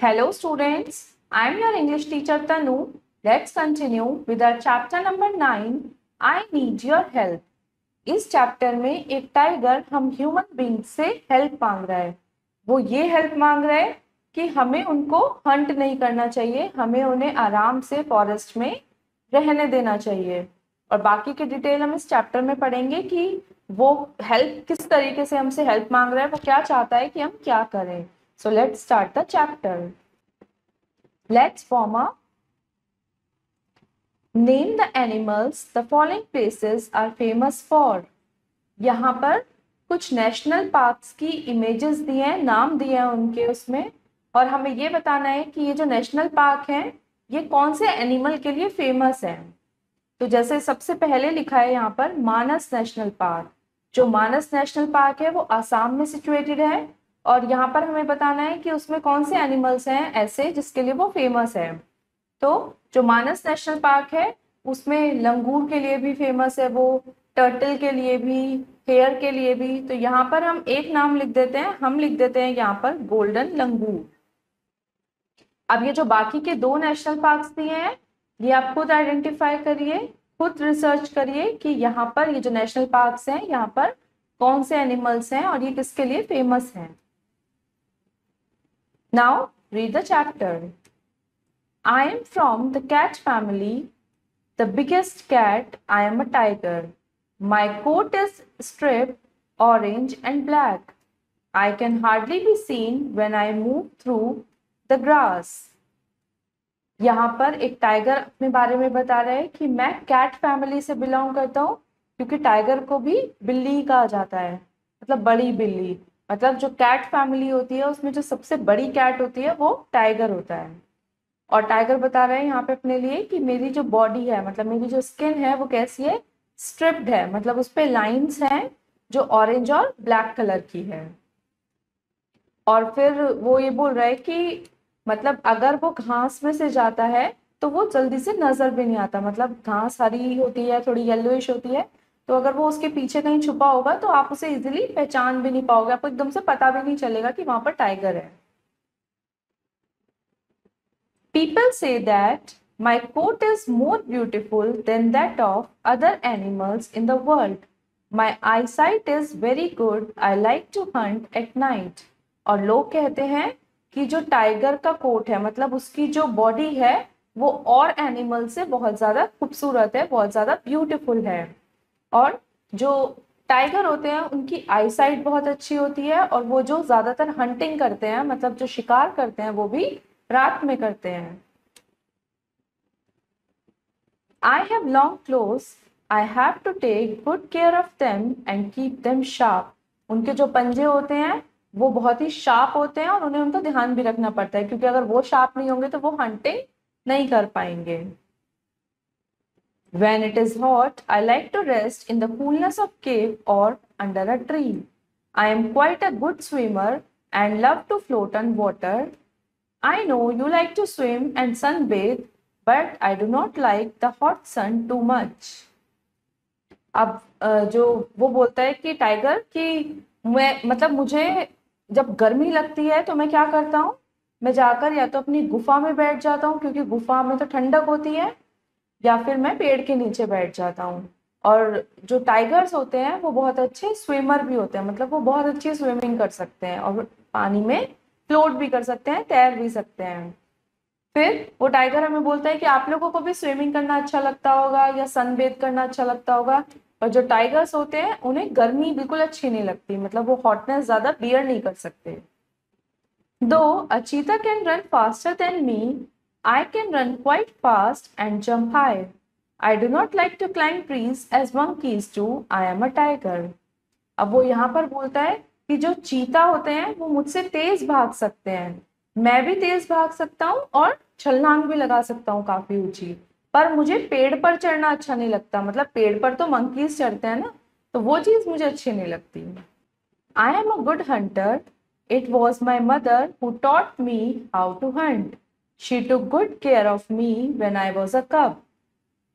Hello students, I am your English teacher Tanu. Let's continue with our chapter number 9. I need your help. इस chapter में एक tiger हम human being से help मांग रहा है। वो ये हेल्प मांग रहा है कि हमें उनको हंट नहीं करना चाहिए, हमें उन्हें आराम से फॉरेस्ट में रहने देना चाहिए। और बाकी की डिटेल हम इस चैप्टर में पढ़ेंगे कि वो हेल्प किस तरीके से हमसे हेल्प मांग रहा है, वो क्या चाहता है कि हम क्या करें। So let's start the chapter. Let's form a name the animals the following places are famous for। यहाँ पर कुछ नेशनल पार्क्स की इमेजेस दिए हैं, नाम दिए हैं उनके उसमें, और हमें ये बताना है कि ये जो नेशनल पार्क हैं ये कौन से एनिमल के लिए फेमस है। तो जैसे सबसे पहले लिखा है यहाँ पर मानस नेशनल पार्क। जो मानस नेशनल पार्क है वो आसाम में सिचुएटेड है, और यहाँ पर हमें बताना है कि उसमें कौन से एनिमल्स हैं ऐसे जिसके लिए वो फेमस है। तो जो मानस नेशनल पार्क है उसमें लंगूर के लिए भी फेमस है, वो टर्टल के लिए भी, हेयर के लिए भी। तो यहाँ पर हम एक नाम लिख देते हैं, हम लिख देते हैं यहाँ पर गोल्डन लंगूर। अब ये जो बाकी के दो नेशनल पार्क्स दिए हैं ये आप खुद आइडेंटिफाई करिए, खुद रिसर्च करिए कि यहाँ पर ये जो नेशनल पार्क्स हैं यहाँ पर कौन से एनिमल्स हैं और ये किसके लिए फेमस हैं। Now read the chapter. I am from the cat family. The biggest cat, I am a tiger. My coat is striped orange and black. I can hardly be seen when I move through the grass. यहाँ पर एक tiger अपने बारे में बता रहा है कि मैं कैट फैमिली से बिलोंग करता हूँ, क्योंकि टाइगर को भी बिल्ली कहा जाता है, मतलब बड़ी बिल्ली। मतलब जो कैट फैमिली होती है उसमें जो सबसे बड़ी कैट होती है वो टाइगर होता है। और टाइगर बता रहे हैं यहाँ पे अपने लिए कि मेरी जो बॉडी है, मतलब मेरी जो स्किन है वो कैसी है, स्ट्रिप्ड है, मतलब उस पे लाइंस हैं जो ऑरेंज और ब्लैक कलर की है। और फिर वो ये बोल रहा है कि मतलब अगर वो घास में से जाता है तो वो जल्दी से नजर भी नहीं आता, मतलब घास हरी होती है, थोड़ी येलोइश होती है, तो अगर वो उसके पीछे कहीं छुपा होगा तो आप उसे इजिली पहचान भी नहीं पाओगे, आपको एकदम से पता भी नहीं चलेगा कि वहां पर टाइगर है। People say that my coat is more beautiful than that of other animals in the world. My eyesight is very good. I like to hunt at night. और लोग कहते हैं कि जो टाइगर का कोट है, मतलब उसकी जो बॉडी है वो और एनिमल से बहुत ज्यादा खूबसूरत है, बहुत ज्यादा ब्यूटीफुल है। और जो टाइगर होते हैं उनकी आईसाइट बहुत अच्छी होती है, और वो जो ज्यादातर हंटिंग करते हैं, मतलब जो शिकार करते हैं वो भी रात में करते हैं। I have long claws. I have to take good care of them and keep them sharp. उनके जो पंजे होते हैं वो बहुत ही शार्प होते हैं और उन्हें उनका ध्यान भी रखना पड़ता है, क्योंकि अगर वो शार्प नहीं होंगे तो वो हंटिंग नहीं कर पाएंगे। When it is hot, I like to rest in the coolness of cave or under a tree. I am quite a good swimmer and love to float on water. I know you like to swim and sunbathe, but I do not like the hot sun too much. अब जो वो बोलता है कि tiger कि मैं मतलब मुझे जब गर्मी लगती है तो मैं क्या करता हूँ, मैं जाकर या तो अपनी गुफा में बैठ जाता हूँ क्योंकि गुफा में तो ठंडक होती है, या फिर मैं पेड़ के नीचे बैठ जाता हूँ। और जो टाइगर्स होते हैं वो बहुत अच्छे स्विमर भी होते हैं, मतलब वो बहुत अच्छी स्विमिंग कर सकते हैं और पानी में फ्लोट भी कर सकते हैं, तैर भी सकते हैं। फिर वो टाइगर हमें बोलता है कि आप लोगों को भी स्विमिंग करना अच्छा लगता होगा या सनबेथ करना अच्छा लगता होगा, पर जो टाइगर्स होते हैं उन्हें गर्मी बिल्कुल अच्छी नहीं लगती, मतलब वो हॉटनेस ज्यादा बियर नहीं कर सकते। Though a cheetah can run faster than me, I can run quite fast and jump high. I do not like to climb trees as monkeys do. I am a tiger. अब वो यहाँ पर बोलता है कि जो चीता होते हैं वो मुझसे तेज भाग सकते हैं, मैं भी तेज भाग सकता हूँ और छलांग भी लगा सकता हूँ काफी ऊंची, पर मुझे पेड़ पर चढ़ना अच्छा नहीं लगता, मतलब पेड़ पर तो मंकीज चढ़ते हैं ना, तो वो चीज मुझे अच्छी नहीं लगती। I am a good hunter. It was my mother who taught me how to hunt. She took good care of me when I was a cub.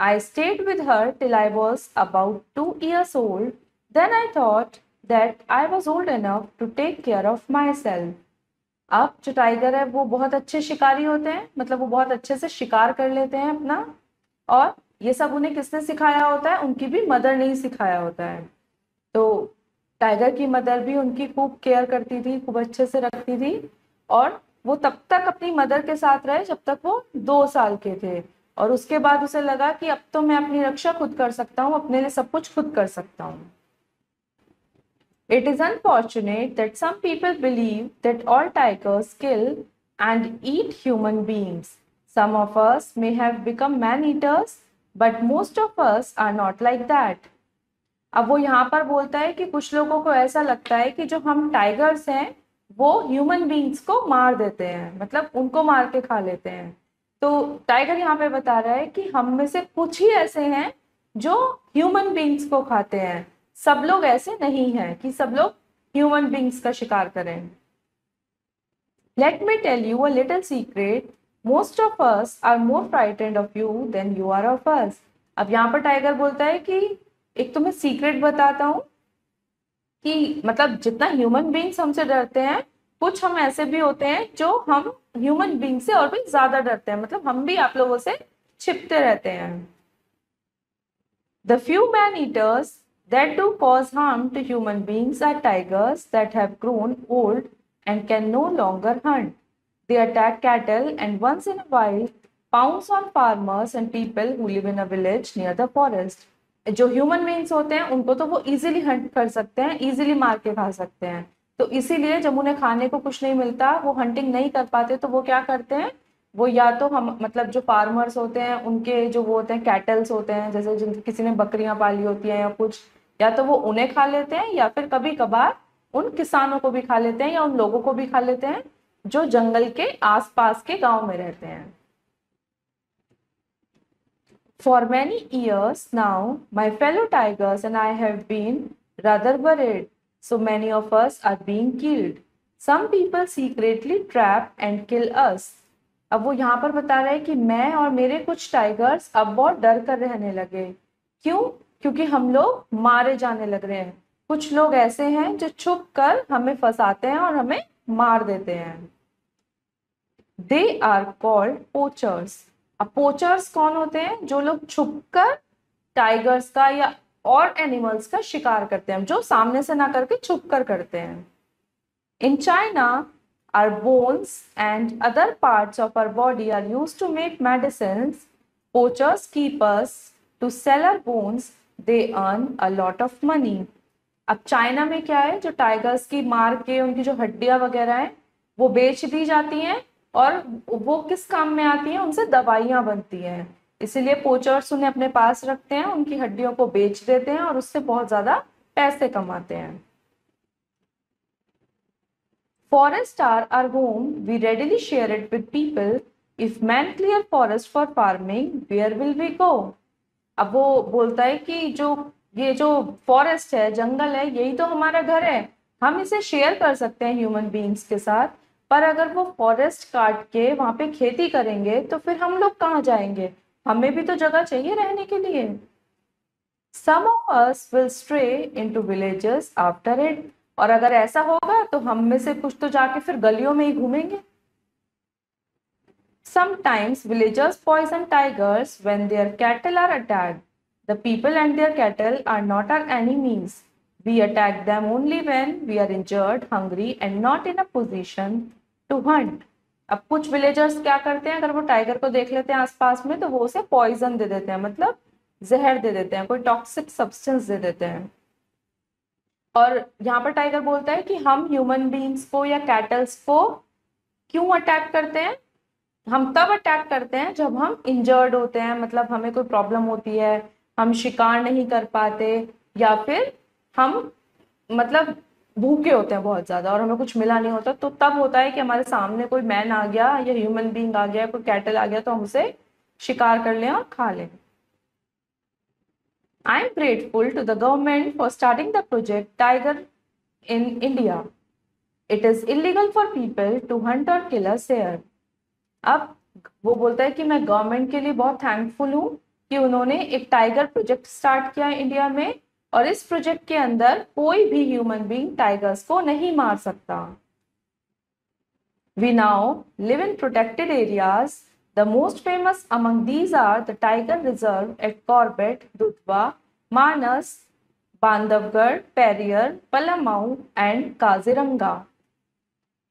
I stayed with her till I was about 2 years old. Then I thought that I was old enough to take care of myself. अब जो tiger है वो बहुत अच्छे शिकारी होते हैं, मतलब वो बहुत अच्छे से शिकार कर लेते हैं अपना। और ये सब उन्हें किसने सिखाया होता है? उनकी भी मदर ने ही सिखाया होता है। तो टाइगर की मदर भी उनकी खूब केयर करती थी, खूब अच्छे से रखती थी। और वो तब तक अपनी मदर के साथ रहे जब तक वो 2 साल के थे। और उसके बाद उसे लगा कि अब तो मैं अपनी रक्षा खुद कर सकता हूँ, अपने लिए सब कुछ खुद कर सकता हूँ। It is unfortunate that some people believe that all tigers kill and eat human beings. Some of us may have become man-eaters, but most of us are not like that. अब वो यहाँ पर बोलता है कि कुछ लोगों को ऐसा लगता है कि जो हम टाइगर्स हैं वो ह्यूमन बींग्स को मार देते हैं, मतलब उनको मार के खा लेते हैं। तो टाइगर यहाँ पे बता रहा है कि हम में से कुछ ही ऐसे हैं जो ह्यूमन बींग्स को खाते हैं, सब लोग ऐसे नहीं हैं कि सब लोग ह्यूमन बींग्स का शिकार करें। Let me tell you a little secret. Most of us are more frightened of you than you are of us. अब यहाँ पर टाइगर बोलता है कि एक तुम्हें सीक्रेट बताता हूँ कि मतलब जितना ह्यूमन बींग्स हमसे डरते हैं, कुछ हम ऐसे भी होते हैं जो हम ह्यूमन बींग से और भी ज्यादा डरते हैं, मतलब हम भी आप लोगों से छिपते रहते हैं। The few man eaters that do cause harm to human beings are tigers that have grown old and can no longer hunt. They attack cattle and once in a while pounce on farmers and people who live in a village near the forest. जो human beings होते हैं उनको तो वो easily Hunt कर सकते हैं, easily मार के खा सकते हैं। तो इसीलिए जब उन्हें खाने को कुछ नहीं मिलता, वो हंटिंग नहीं कर पाते, तो वो क्या करते हैं, वो या तो हम मतलब जो फार्मर्स होते हैं उनके जो वो होते हैं कैटल्स होते हैं, जैसे जिन किसी ने बकरियां पाली होती हैं या कुछ, या तो वो उन्हें खा लेते हैं या फिर कभी कभार उन किसानों को भी खा लेते हैं या उन लोगों को भी खा लेते हैं जो जंगल के आसपास के गांव में रहते हैं। For many years now, my fellow tigers and I have been rather worried. So many of us are being killed. Some people secretly trap and kill us. अब वो यहाँ पर बता रहे हैं कि मैं और मेरे कुछ टाइगर्स अब बहुत डर कर रहने लगे। क्यों? क्योंकि हम लोग मारे जाने लग रहे हैं। कुछ लोग ऐसे हैं जो छुप कर हमें फंसाते हैं और हमें मार देते हैं। They are called poachers. अब पोचर्स कौन होते हैं? जो लोग छुपकर टाइगर्स का या और एनिमल्स का शिकार करते हैं, जो सामने से ना करके छुप कर करते हैं। In China our bones and other parts of our body are used to make medicines. Poachers keep us to sell our bones. They earn a lot of money. अब चाइना में क्या है, जो टाइगर्स की मार के उनकी जो हड्डियां वगैरह हैं वो बेच दी जाती हैं और वो किस काम में आती हैं, उनसे दवाइयां बनती हैं। इसीलिए पोचर्स उन्हें अपने पास रखते हैं, उनकी हड्डियों को बेच देते हैं और उससे बहुत ज्यादा पैसे कमाते हैं। Forests are our home. We readily share it with people. If men clear forest for farming, where will we go? अब वो बोलता है कि जो ये जो फॉरेस्ट है, जंगल है, यही तो हमारा घर है। हम इसे शेयर कर सकते हैं ह्यूमन बीइंग्स के साथ, पर अगर वो फॉरेस्ट काट के वहां पे खेती करेंगे तो फिर हम लोग कहाँ जाएंगे? हमें भी तो जगह चाहिए रहने के लिए। Some of us will stray into villages after it. और अगर ऐसा होगा तो हम में से कुछ तो जाके फिर गलियों में ही घूमेंगे। Sometimes villagers poison tigers when their cattle are attacked. The people and their cattle are not our enemies. We attack them only when we are injured, hungry and not in a position to hunt. अब कुछ villagers क्या करते हैं, अगर वो tiger को देख लेते हैं आसपास में तो वो उसे पॉइजन दे देते हैं, मतलब जहर दे देते हैं, कोई टॉक्सिक सब्सटेंस दे देते हैं। और यहाँ पर टाइगर बोलता है कि हम ह्यूमन बीइंग्स को या कैटल्स को क्यों अटैक करते हैं? हम तब अटैक करते हैं जब हम इंजर्ड होते हैं, मतलब हमें कोई प्रॉब्लम होती है, हम शिकार नहीं कर पाते, या फिर हम मतलब भूखे होते हैं बहुत ज्यादा और हमें कुछ मिला नहीं होता, तो तब होता है कि हमारे सामने कोई मैन आ गया या ह्यूमन बीइंग आ गया, कोई कैटल आ गया, तो हम उसे शिकार कर लें और खा लें। I am grateful to the government for starting the project Tiger in India. It is illegal for people to hunt or kill us here. अब वो बोलता है कि मैं गवर्नमेंट के लिए बहुत थैंकफुल हूँ कि उन्होंने एक टाइगर प्रोजेक्ट स्टार्ट किया इंडिया में, और इस प्रोजेक्ट के अंदर कोई भी ह्यूमन बीइंग टाइगर्स को नहीं मार सकता। We now live in protected areas. The most famous among these are the Tiger Reserve at Corbett, Dudhwa, Manas, Bandhavgarh, Periyar, Palamau and Kaziranga.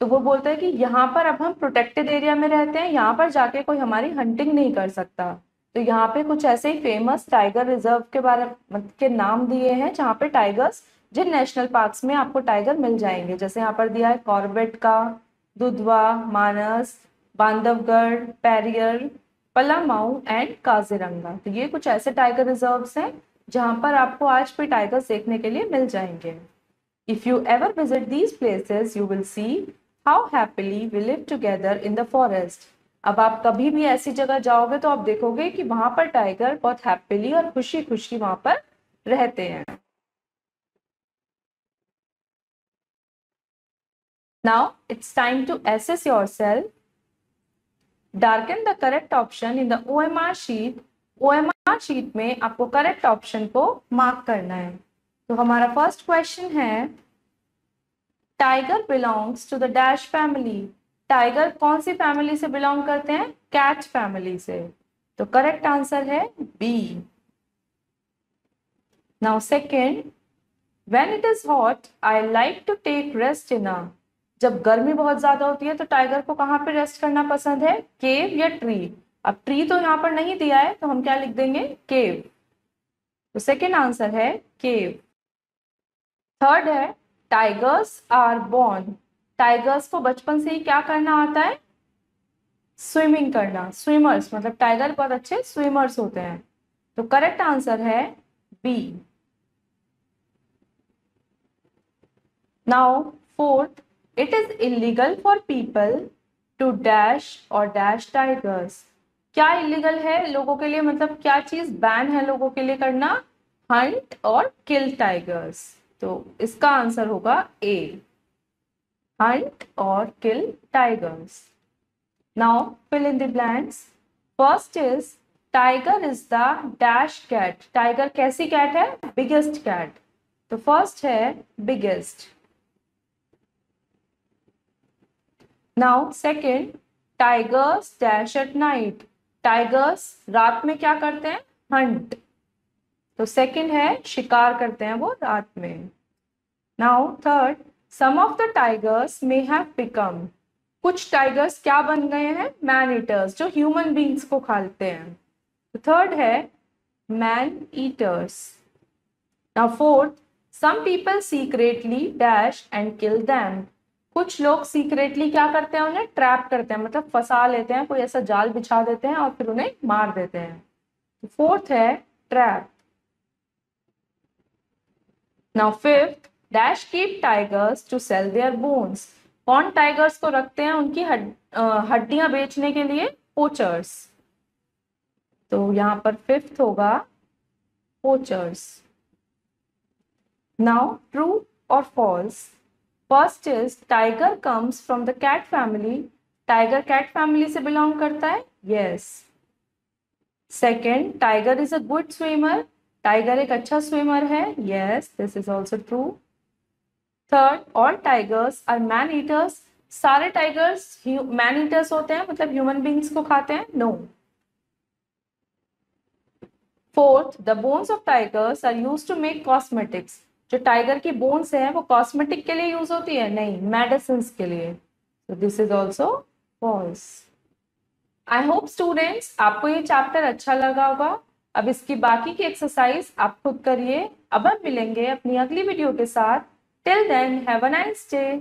तो वो बोलता है कि यहाँ पर अब हम प्रोटेक्टेड एरिया में रहते हैं, यहाँ पर जाके कोई हमारी हंटिंग नहीं कर सकता। तो यहाँ पे कुछ ऐसे ही फेमस टाइगर रिजर्व के बारे के नाम दिए हैं जहाँ पे टाइगर्स, जिन नेशनल पार्क्स में आपको टाइगर मिल जाएंगे। जैसे यहाँ पर दिया है कॉर्बेट का, दुधवा, मानस, बांधवगढ़, पेरियर, पलामाऊ एंड काजीरंगा। तो ये कुछ ऐसे टाइगर रिजर्व्स हैं जहाँ पर आपको आज भी टाइगर्स देखने के लिए मिल जाएंगे। If you ever visit these places, you will see how happily we live together in the forest. अब आप कभी भी ऐसी जगह जाओगे तो आप देखोगे कि वहां पर टाइगर बहुत हैप्पीली और खुशी खुशी वहां पर रहते हैं। Now it's time to assess yourself. Darken the correct option in the OMR sheet. OMR sheet में आपको करेक्ट ऑप्शन को मार्क करना है। तो हमारा फर्स्ट क्वेश्चन है, tiger belongs to the dash family. Tiger कौन सी फैमिली से बिलोंग करते हैं? कैट फैमिली से। तो करेक्ट आंसर है B. Now second, when it is hot I like to take rest in a. जब गर्मी बहुत ज्यादा होती है तो टाइगर को कहाँ पे रेस्ट करना पसंद है? केव या ट्री? अब ट्री तो यहाँ पर नहीं दिया है तो हम क्या लिख देंगे? केव। तो सेकेंड आंसर है केव। थर्ड है, टाइगर्स आर बोर्न। टाइगर्स को बचपन से ही क्या करना आता है? स्विमिंग करना। स्विमर्स, मतलब टाइगर बहुत अच्छे स्विमर्स होते हैं। तो करेक्ट आंसर है B. Now fourth, it is illegal for people to dash और डैश टाइगर्स। क्या इलीगल है लोगों के लिए, मतलब क्या चीज बैन है लोगों के लिए करना? हंट और किल टाइगर्स। तो इसका आंसर होगा ए, हंट और kill tigers. Now fill in the blanks. First is, tiger is the dash cat. Tiger कैसी कैट है? Biggest cat. तो फर्स्ट है biggest. Now second, tigers dash at night. Tigers रात में क्या करते हैं? हंट। तो सेकेंड है शिकार करते हैं वो रात में। Now third, some of the tigers may have become. कुछ टाइगर्स क्या बन गए हैं? मैन ईटर्स, जो ह्यूमन बींग्स को खाते हैं। तो थर्ड है man eaters. Now fourth, some people secretly dash and kill them. कुछ लोग सीक्रेटली क्या करते हैं? उन्हें ट्रैप करते हैं, मतलब फंसा लेते हैं, कोई ऐसा जाल बिछा देते हैं और फिर उन्हें मार देते हैं। तो फोर्थ है trap. Now fifth, dash keep tigers to sell their bones. कौन टाइगर्स को रखते हैं उनकी हड्डियां बेचने के लिए? पोचर्स। तो यहां पर फिफ्थ होगा पोचर्स। नाउ ट्रू और false. First is, tiger comes from the cat family. Tiger cat family से बिलोंग करता है? Yes. Second, tiger is a good swimmer. Tiger एक अच्छा स्विमर है? Yes, this is also true. Third, all tigers are man eaters. सारे tigers man eaters होते हैं, मतलब ह्यूमन बींग्स को खाते हैं? No. Fourth, the bones of tigers are used to make cosmetics. जो टाइगर की बोन्स है वो कॉस्मेटिक के लिए यूज होती है? नहीं, मेडिसिन के लिए। तो this is also false. I hope students आपको ये चैप्टर अच्छा लगा होगा। अब इसकी बाकी की एक्सरसाइज आप खुद करिए। अब हम मिलेंगे अपनी अगली वीडियो के साथ। Till then have a nice day.